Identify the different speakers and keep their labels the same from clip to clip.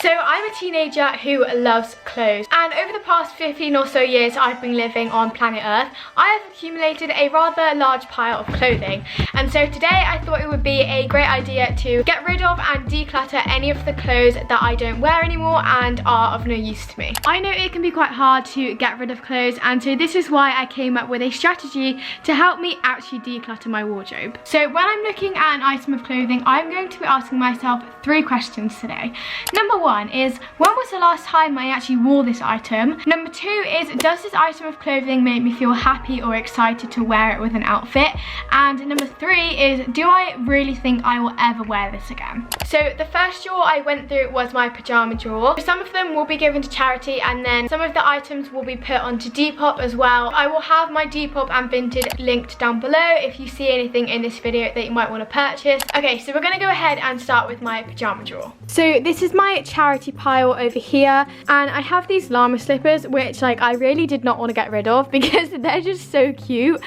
Speaker 1: So I'm a teenager who loves clothes, and over the past 15 or so years I've been living on planet Earth, I have accumulated a rather large pile of clothing. And so today I thought it would be a great idea to get rid of and declutter any of the clothes that I don't wear anymore and are of no use to me. I know it can be quite hard to get rid of clothes, and so this is why I came up with a strategy to help me actually declutter my wardrobe. So when I'm looking at an item of clothing, I'm going to be asking myself 3 questions today. Number 1 is, when was the last time I actually wore this item? Number 2 is, does this item of clothing make me feel happy or excited to wear it with an outfit? And number 3 is, do I really think I will ever wear this again? So the first drawer I went through was my pajama drawer. Some of them will be given to charity, and then some of the items will be put onto Depop as well. I will have my Depop and Vinted linked down below if you see anything in this video that you might want to purchase. Okay, so we're going to go ahead and start with my pajama drawer. So this is my charity pile over here, and I have these llama slippers which I really did not want to get rid of because they're just so cute,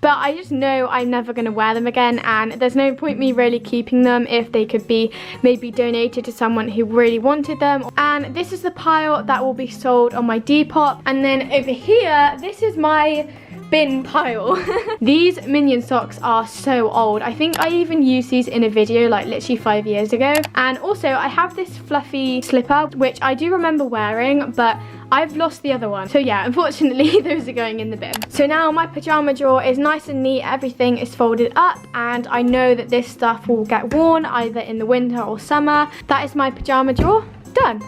Speaker 1: but I just know I'm never going to wear them again, and there's no point me really keeping them if they could be maybe donated to someone who really wanted them. And this is the pile that will be sold on my Depop, and then over here this is my bin pile. These Minion socks are so old. I think I even used these in a video literally 5 years ago. And also I have this fluffy slipper which I do remember wearing, but I've lost the other one. So yeah, unfortunately those are going in the bin. So now my pajama drawer is nice and neat, everything is folded up, and I know that this stuff will get worn either in the winter or summer. That is my pajama drawer, done.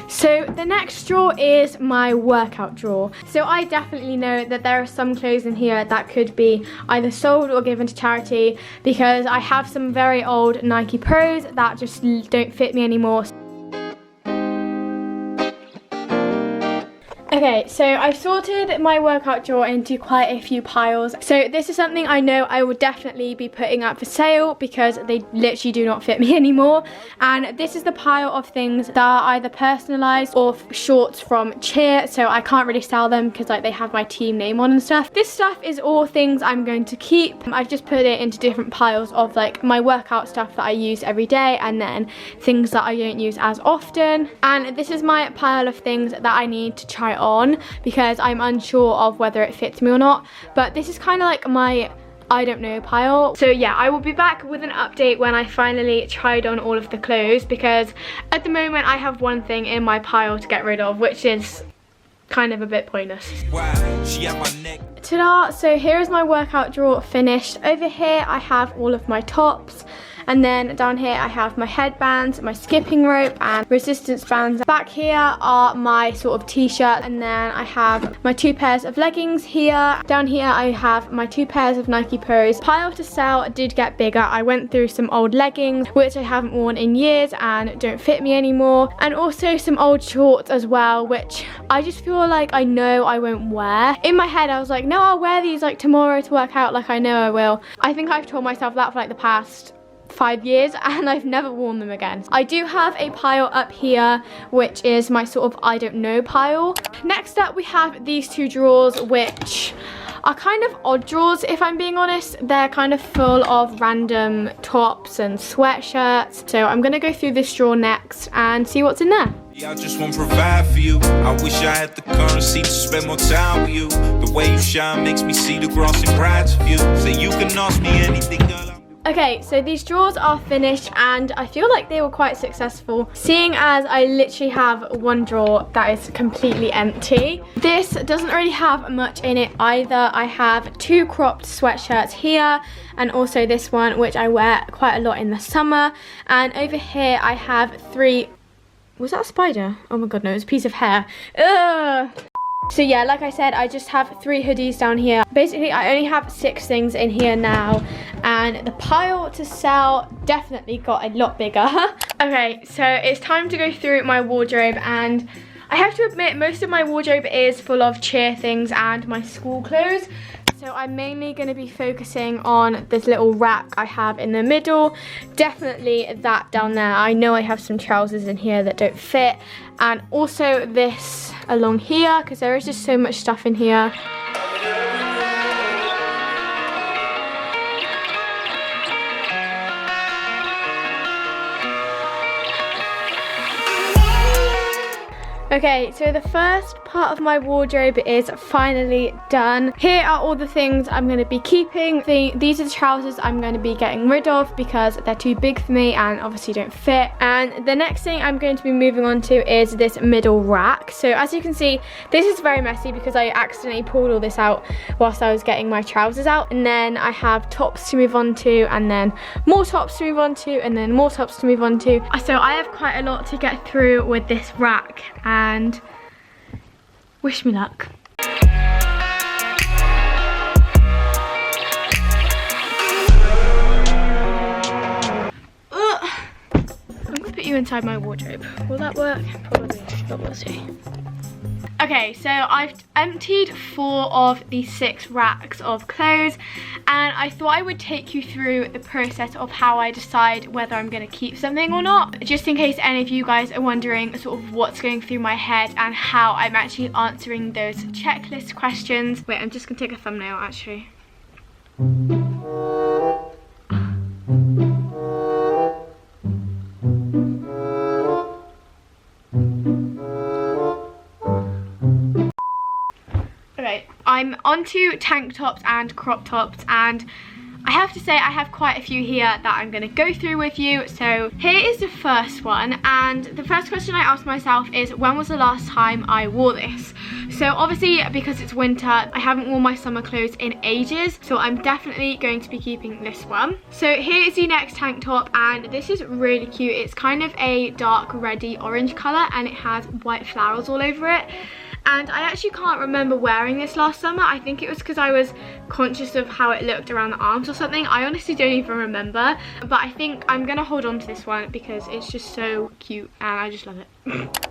Speaker 1: So the next drawer is my workout drawer. So I definitely know that there are some clothes in here that could be either sold or given to charity, because I have some very old Nike Pros that just don't fit me anymore. Okay, so I've sorted my workout drawer into quite a few piles. So this is something I know I will definitely be putting up for sale because they literally do not fit me anymore. And this is the pile of things that are either personalised or shorts from Cheer, so I can't really sell them because they have my team name on and stuff. This stuff is all things I'm going to keep. I've just put it into different piles of my workout stuff that I use every day, and then things that I don't use as often. And this is my pile of things that I need to try on because I'm unsure of whether it fits me or not. But this is kind of my I don't know pile. So yeah, I will be back with an update when I finally tried on all of the clothes, because at the moment I have one thing in my pile to get rid of, which is kind of a bit pointless. Ta-da! So here is my workout drawer finished. Over here I have all of my tops, and then down here I have my headbands, my skipping rope and resistance bands. Back here are my sort of t-shirt, and then I have my 2 pairs of leggings here. Down here I have my 2 pairs of Nike Pros. Pile to sell did get bigger. I went through some old leggings which I haven't worn in years and don't fit me anymore, and also some old shorts as well, which I just feel I know I won't wear. In my head I was like, no, I'll wear these tomorrow to work out, I know I will. I think I've told myself that for the past 5 years, and I've never worn them again. I do have a pile up here which is my sort of I don't know pile. Next up we have these 2 drawers which are kind of odd drawers, if I'm being honest. They're kind of full of random tops and sweatshirts. So I'm gonna go through this drawer next and see what's in there.
Speaker 2: I just won't provide for you. I wish I had the currency to spend more time with you. The way you shine makes me see the grass and bright view. Say you can ask me anything, girl.
Speaker 1: Okay, so these drawers are finished, and I feel like they were quite successful, seeing as I literally have one drawer that is completely empty. This doesn't really have much in it either. I have 2 cropped sweatshirts here, and also this one which I wear quite a lot in the summer. And over here I have 3... Was that a spider? Oh my god, no, it's a piece of hair. Ugh. So yeah, like I said, I just have 3 hoodies down here. Basically, I only have 6 things in here now, and the pile to sell definitely got a lot bigger. Okay, so it's time to go through my wardrobe, and I have to admit most of my wardrobe is full of Cheer things and my school clothes. So I'm mainly going to be focusing on this little rack I have in the middle. Definitely that down there. I know I have some trousers in here that don't fit. And also this along here, because there is just so much stuff in here. Okay, so the first part of my wardrobe is finally done. Here are all the things I'm going to be keeping. These are the trousers I'm going to be getting rid of because they're too big for me and obviously don't fit. And the next thing I'm going to be moving on to is this middle rack. So as you can see, this is very messy because I accidentally pulled all this out whilst I was getting my trousers out. And then I have tops to move on to, and then more tops to move on to, and then more tops to move on to. So I have quite a lot to get through with this rack, and wish me luck. I'm gonna put you inside my wardrobe. Will that work? Probably, but we'll see. Okay, so I've emptied 4 of the 6 racks of clothes, and I thought I would take you through the process of how I decide whether I'm going to keep something or not, just in case any of you guys are wondering sort of what's going through my head and how I'm actually answering those checklist questions. Wait, I'm just going to take a thumbnail actually. I'm onto tank tops and crop tops, and I have to say I have quite a few here that I'm going to go through with you. So here is the first one, and the first question I asked myself is, when was the last time I wore this? So obviously because it's winter, I haven't worn my summer clothes in ages, so I'm definitely going to be keeping this one. So here is the next tank top, and this is really cute. It's kind of a dark reddy orange colour, and it has white flowers all over it. And I actually can't remember wearing this last summer. I think it was because I was conscious of how it looked around the arms or something. I honestly don't even remember. But I think I'm going to hold on to this one because it's just so cute and I just love it.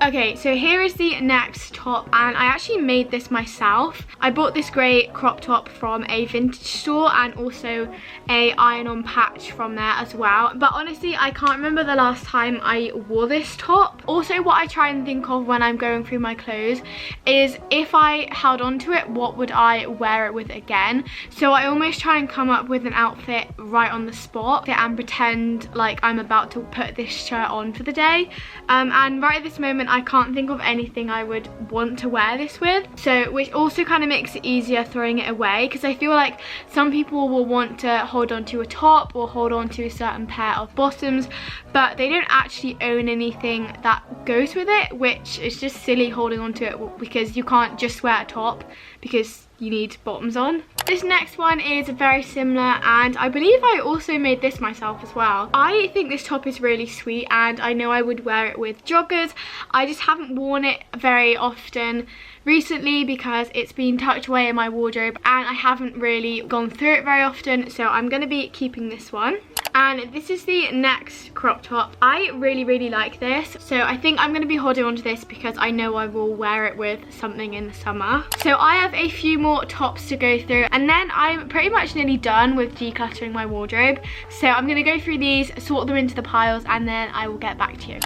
Speaker 1: Okay, so here is the next top, and I actually made this myself. I bought this grey crop top from a vintage store and also a iron-on patch from there as well. But honestly, I can't remember the last time I wore this top. Also, what I try and think of when I'm going through my clothes is, if I held on to it, what would I wear it with again? So I almost try and come up with an outfit right on the spot and pretend like I'm about to put this shirt on for the day. And right at this moment I can't think of anything I would want to wear this with, so which also kind of makes it easier throwing it away, because I feel like some people will want to hold on to a top or hold on to a certain pair of bottoms, but they don't actually own anything that goes with it, which is just silly holding on to it because you can't just wear a top because you need bottoms on. This next one is very similar, and I believe I also made this myself as well. I think this top is really sweet and I know I would wear it with joggers. I just haven't worn it very often recently because it's been tucked away in my wardrobe and I haven't really gone through it very often, so I'm going to be keeping this one. And this is the next crop top. I really like this, so I think I'm going to be holding on to this because I know I will wear it with something in the summer. So I have a few more tops to go through, and then I'm pretty much nearly done with decluttering my wardrobe. So I'm going to go through these, sort them into the piles, and then I will get back to you.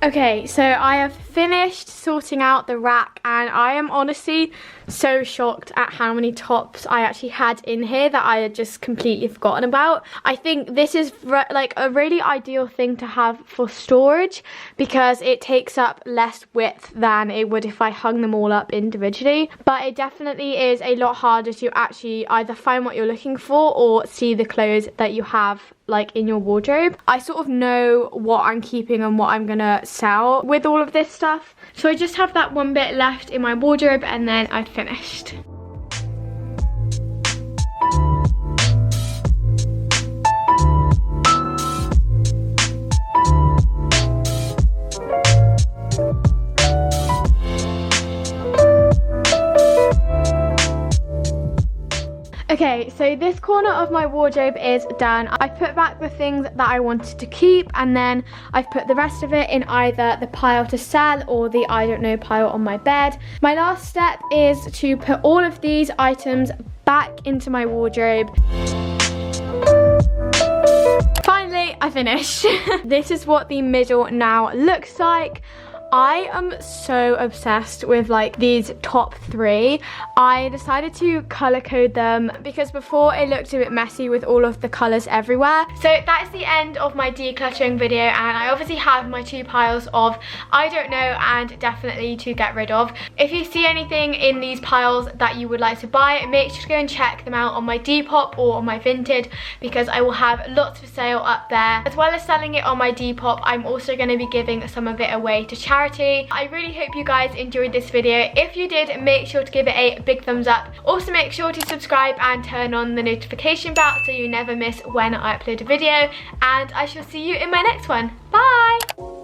Speaker 1: Okay, so I have finished sorting out the rack, and I am honestly so shocked at how many tops I actually had in here that I had just completely forgotten about. I think this is like a really ideal thing to have for storage because it takes up less width than it would if I hung them all up individually, but it definitely is a lot harder to actually either find what you're looking for or see the clothes that you have like in your wardrobe. I sort of know what I'm keeping and what I'm gonna sell with all of this stuff, so I just have that one bit left in my wardrobe and then I've finished. Okay, so this corner of my wardrobe is done. I put back the things that I wanted to keep, and then I've put the rest of it in either the pile to sell or the I don't know pile on my bed. My last step is to put all of these items back into my wardrobe. Finally, I finished. This is what the middle now looks like. I am so obsessed with like these top 3. I decided to color code them because before it looked a bit messy with all of the colors everywhere. So that is the end of my decluttering video, and I obviously have my 2 piles of I don't know and definitely to get rid of. If you see anything in these piles that you would like to buy, make sure to go and check them out on my Depop or on my Vinted, because I will have lots for sale up there. As well as selling it on my Depop, I'm also going to be giving some of it away to charity. I really hope you guys enjoyed this video. If you did, make sure to give it a big thumbs up. Also make sure to subscribe and turn on the notification bell so you never miss when I upload a video, and I shall see you in my next one. Bye!